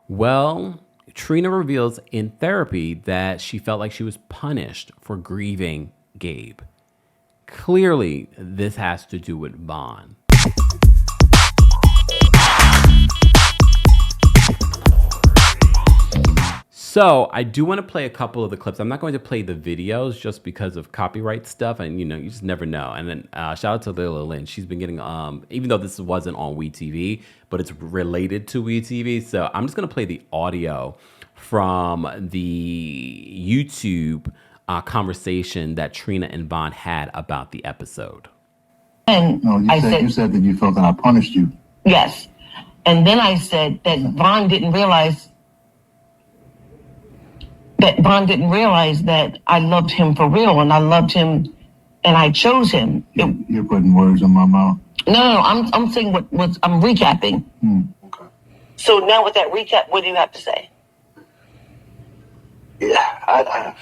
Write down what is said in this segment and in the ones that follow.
Well, Trina reveals in therapy that she felt like she was punished for grieving Gabe. Clearly, this has to do with Vaughn. So I do want to play a couple of the clips. I'm not going to play the videos just because of copyright stuff, and you just never know. And then shout out to Lila Lynn. She's been getting even though this wasn't on WeTV, but it's related to WeTV. So I'm just going to play the audio from the YouTube conversation that Trina and Vaughn had about the episode. And no, you said that you felt that I punished you. Yes. And then I said that Vaughn didn't realize that I loved him for real, and I loved him, and I chose him. You're putting words in my mouth. No, I'm saying what I'm recapping. Okay. So now with that recap, what do you have to say? Yeah,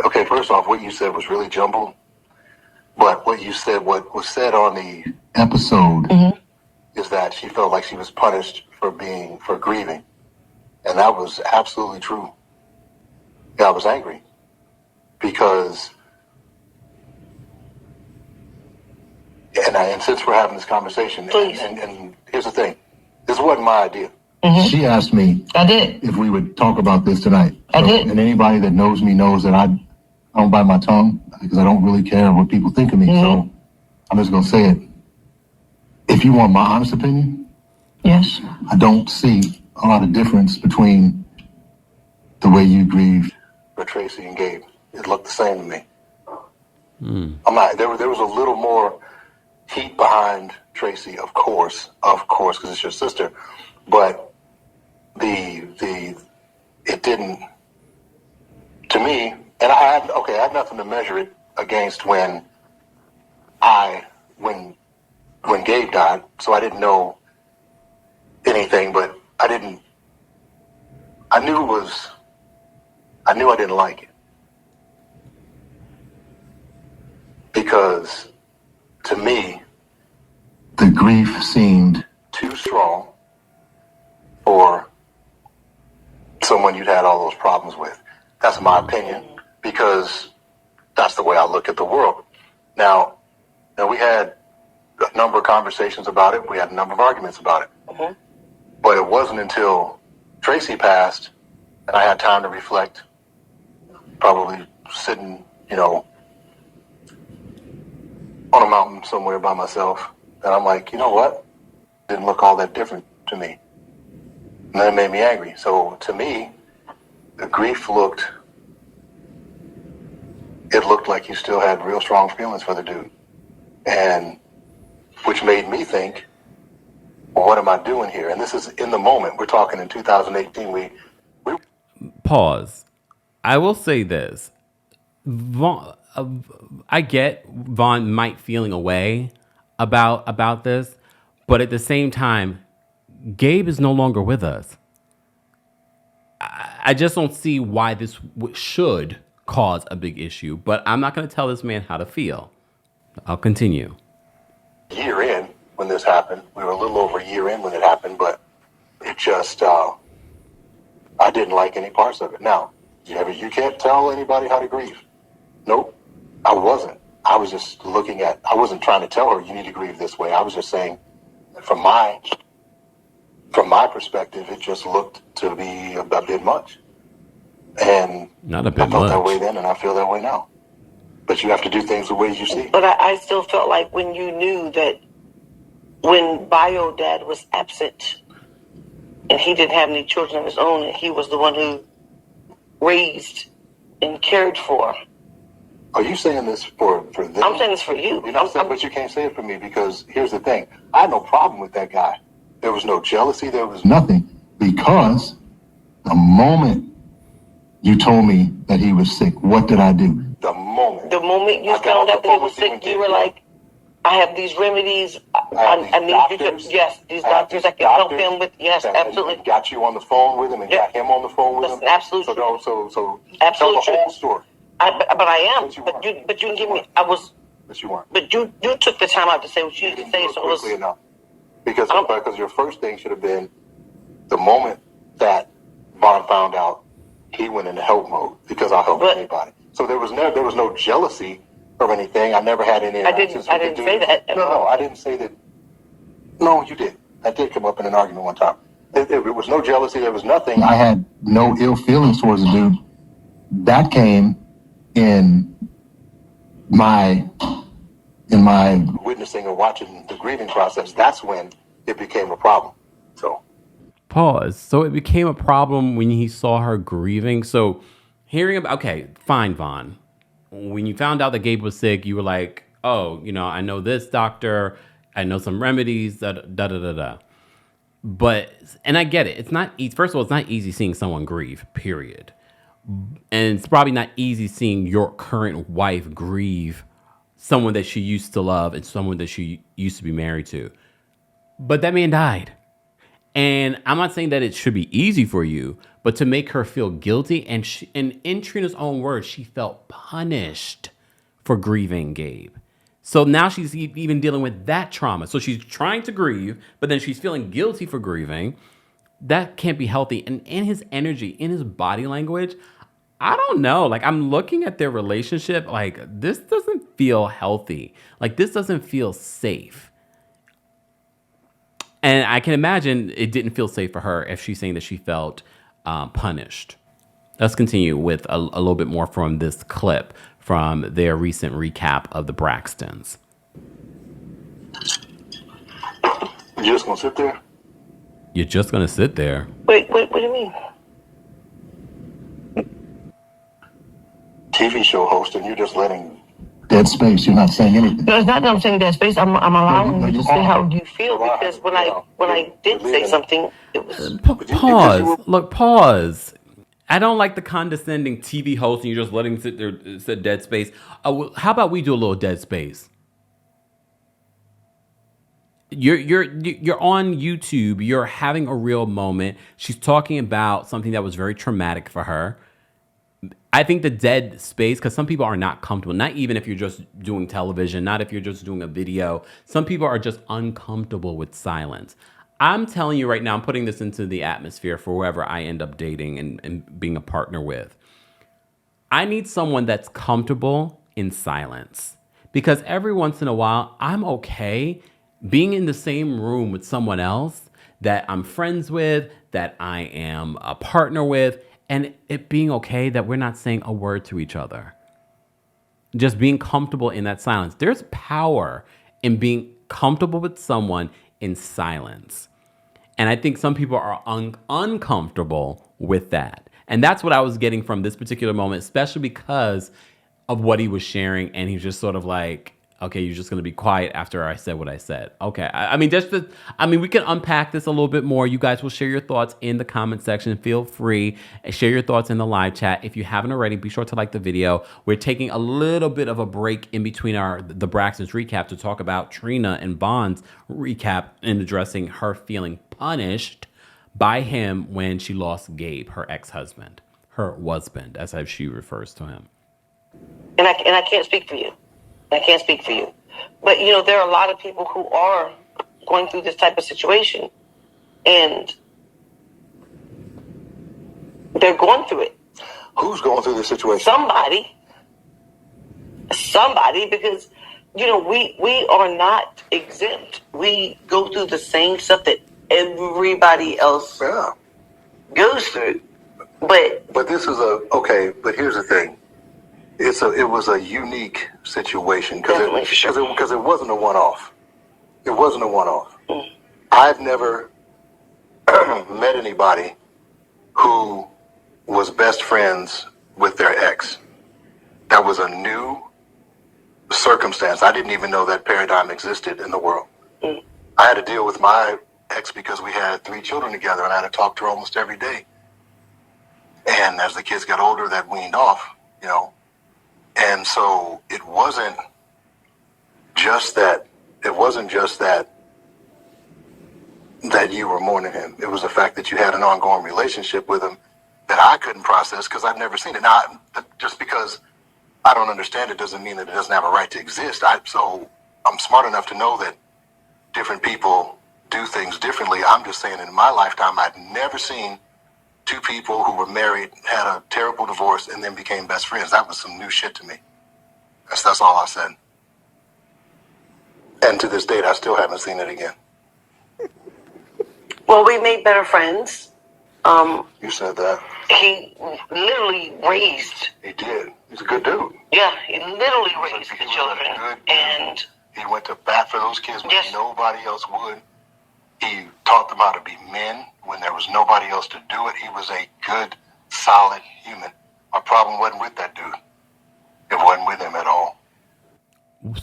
okay, first off, what you said was really jumbled. But what was said on the episode is that she felt like she was punished for grieving. And that was absolutely true. Yeah, I was angry because, and since we're having this conversation, and here's the thing, this wasn't my idea. She asked me if we would talk about this tonight. I did. And anybody that knows me knows that I don't bite my tongue because I don't really care what people think of me. So I'm just going to say it. If you want my honest opinion, Yes. I don't see a lot of difference between the way you grieved for Tracy and Gabe. It looked the same to me. I'm not. There was a little more heat behind Tracy, of course, because it's your sister. But it didn't. To me, and I had nothing to measure it against when Gabe died, so I didn't know anything, but I knew I didn't like it. Because to me, the grief seemed too strong for someone you'd had all those problems with. That's my opinion, because that's the way I look at the world. Now we had a number of conversations about it. We had a number of arguments about it. But it wasn't until Tracy passed and I had time to reflect, probably sitting, on a mountain somewhere by myself. And I'm like, you know what? Didn't look all that different to me. And that made me angry. So to me, the grief looked like you still had real strong feelings for the dude. And which made me think, well, what am I doing here? And this is in the moment. We're talking in 2018. We Pause. I will say this. I get Vaughn might feeling a way about this, but at the same time, Gabe is no longer with us. I just don't see why this should cause a big issue, but I'm not going to tell this man how to feel. I'll continue. Year in when this happened, we were a little over a year in when it happened, but it just, I didn't like any parts of it. Now, you can't tell anybody how to grieve. Nope, I wasn't. I was just I wasn't trying to tell her you need to grieve this way. I was just saying, from my perspective, it just looked to be a bit much. And not a bit I felt much. that way then, and I feel that way now. But you have to do things the way you see. But I still felt like when you knew that when Bio Dad was absent and he didn't have any children of his own, and he was the one who raised and cared for. Are you saying this for them? I'm saying this for you. You're not saying, but you can't say it for me, because here's the thing. I had no problem with that guy. There was no jealousy. There was nothing, because the moment you told me that he was sick, what did I do? The moment you found out that he was sick, you were like, I have these remedies. I need you to, yes, these doctors I can help him with. Yes, absolutely. Got you on the phone with him and got him on the phone with him. Absolutely. So absolutely tell the whole story. But I am. But you didn't give me. I was. But you weren't. But you took the time out to say what you need to say. So quickly enough. Because your first thing should have been, The moment that Bond found out, he went into help mode because I'll help anybody. So there was no jealousy or anything. I never had any. I didn't say that. No, I didn't say that. No, you did. That did come up in an argument one time. There was no jealousy. There was nothing. I had no ill feelings towards the dude. That came in my witnessing or watching the grieving process. That's when it became a problem. So. Pause. So it became a problem when he saw her grieving. So hearing about, okay, fine, Vaughn. When you found out that Gabe was sick, you were like, oh, I know this doctor. I know some remedies, da. But, and I get it. It's not easy. First of all, it's not easy seeing someone grieve, period. And it's probably not easy seeing your current wife grieve someone that she used to love and someone that she used to be married to. But that man died. And I'm not saying that it should be easy for you, but to make her feel guilty, and in Trina's own words, she felt punished for grieving Gabe. So now she's even dealing with that trauma. So she's trying to grieve, but then she's feeling guilty for grieving. That can't be healthy. And in his energy, in his body language, I don't know. Like, I'm looking at their relationship, like, this doesn't feel healthy. Like, this doesn't feel safe. And I can imagine it didn't feel safe for her if she's saying that she felt punished. Let's continue with a little bit more from this clip from their recent recap of the Braxtons. You just gonna sit there? You're just gonna sit there? Wait, what do you mean? TV show host, and you're just letting dead space. You're not saying anything. No, it's not that I'm saying dead space. I'm allowing you to say how you feel, because when I did say something, it was pause. Look, pause. I don't like the condescending TV host and you're just letting sit dead space. How about we do a little dead space? You're on YouTube. You're having a real moment. She's talking about something that was very traumatic for her. I think the dead space, because some people are not comfortable, not even if you're just doing television, not if you're just doing a video. Some people are just uncomfortable with silence. I'm telling you right now, I'm putting this into the atmosphere for whoever I end up dating and being a partner with. I need someone that's comfortable in silence, because every once in a while, I'm okay being in the same room with someone else that I'm friends with, that I am a partner with, and it being okay that we're not saying a word to each other. Just being comfortable in that silence. There's power in being comfortable with someone in silence. And I think some people are uncomfortable with that. And that's what I was getting from this particular moment, especially because of what he was sharing. And he's just sort of like, okay, you're just going to be quiet after I said what I said. Okay. I mean, we can unpack this a little bit more. You guys will share your thoughts in the comment section. Feel free and share your thoughts in the live chat. If you haven't already, be sure to like the video. We're taking a little bit of a break in between the Braxtons recap to talk about Trina and Bond's recap and addressing her feeling punished by him when she lost Gabe, her ex-husband, her husband, as she refers to him. And I can't speak for you. I can't speak for you. But, there are a lot of people who are going through this type of situation, and they're going through it. Who's going through this situation? Somebody, because, we are not exempt. We go through the same stuff that everybody else goes through. But this is but here's the thing. It was a unique situation because it wasn't a one-off. It wasn't a one-off. I've never met anybody who was best friends with their ex. That was a new circumstance. I didn't even know that paradigm existed in the world. I had to deal with my ex because we had 3 children together, and I had to talk to her almost every day. And as the kids got older, that weaned off, And so it wasn't just that you were mourning him. It was the fact that you had an ongoing relationship with him that I couldn't process because I've never seen it. Now, just because I don't understand it doesn't mean that it doesn't have a right to exist. So I'm smart enough to know that different people do things differently. I'm just saying in my lifetime, I'd never seen two people who were married, had a terrible divorce, and then became best friends. That was some new shit to me. That's all I said. And to this date, I still haven't seen it again. Well, we made better friends. You said that. He literally raised. He did. He's a good dude. Yeah, he literally raised the children. And he went to bat for those kids when yes. nobody else would. He taught them how to be men when there was nobody else to do it. He was a good, solid human. My problem wasn't with that dude. It wasn't with him at all.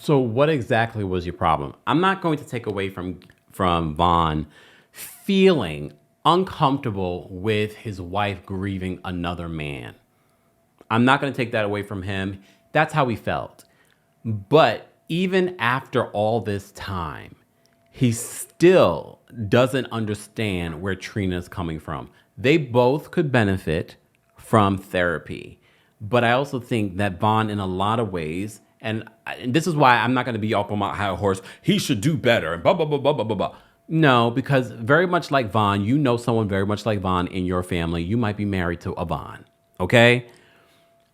So what exactly was your problem? I'm not going to take away from Vaughn feeling uncomfortable with his wife grieving another man. I'm not going to take that away from him. That's how he felt. But even after all this time, he still doesn't understand where Trina's coming from. They both could benefit from therapy. But I also think that Vaughn, in a lot of ways, and this is why I'm not going to be up on my high horse, he should do better, and blah, blah, blah, blah, blah, blah, blah. No, because very much like Vaughn, you know someone very much like Vaughn in your family. You might be married to a Vaughn, okay?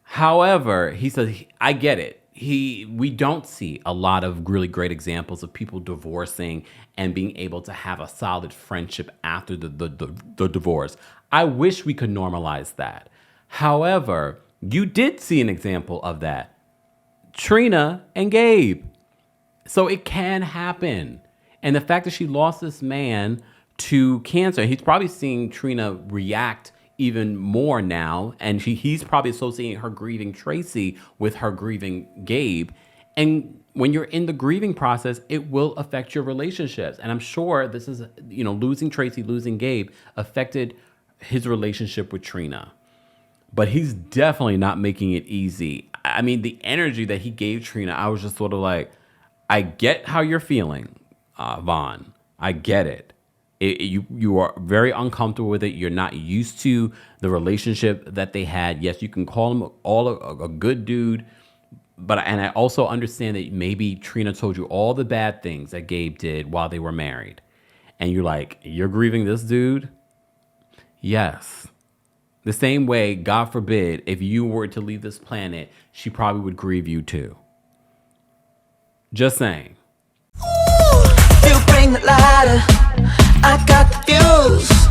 However, he says, I get it. We don't see a lot of really great examples of people divorcing and being able to have a solid friendship after the divorce. I wish we could normalize that. However, you did see an example of that. Trina and Gabe. So it can happen. And the fact that she lost this man to cancer, he's probably seeing Trina react even more now. And he's probably associating her grieving Tracy with her grieving Gabe. And when you're in the grieving process, it will affect your relationships. And I'm sure this is, losing Tracy, losing Gabe affected his relationship with Trina. But he's definitely not making it easy. I mean, the energy that he gave Trina, I was just sort of like, I get how you're feeling, Vaughn. I get it. You are very uncomfortable with it. You're not used to the relationship that they had. Yes, you can call him a good dude. And I also understand that maybe Trina told you all the bad things that Gabe did while they were married. And you're like, you're grieving this dude? Yes. The same way, God forbid, if you were to leave this planet, she probably would grieve you too. Just saying. You bring the lighter, I got the fuse.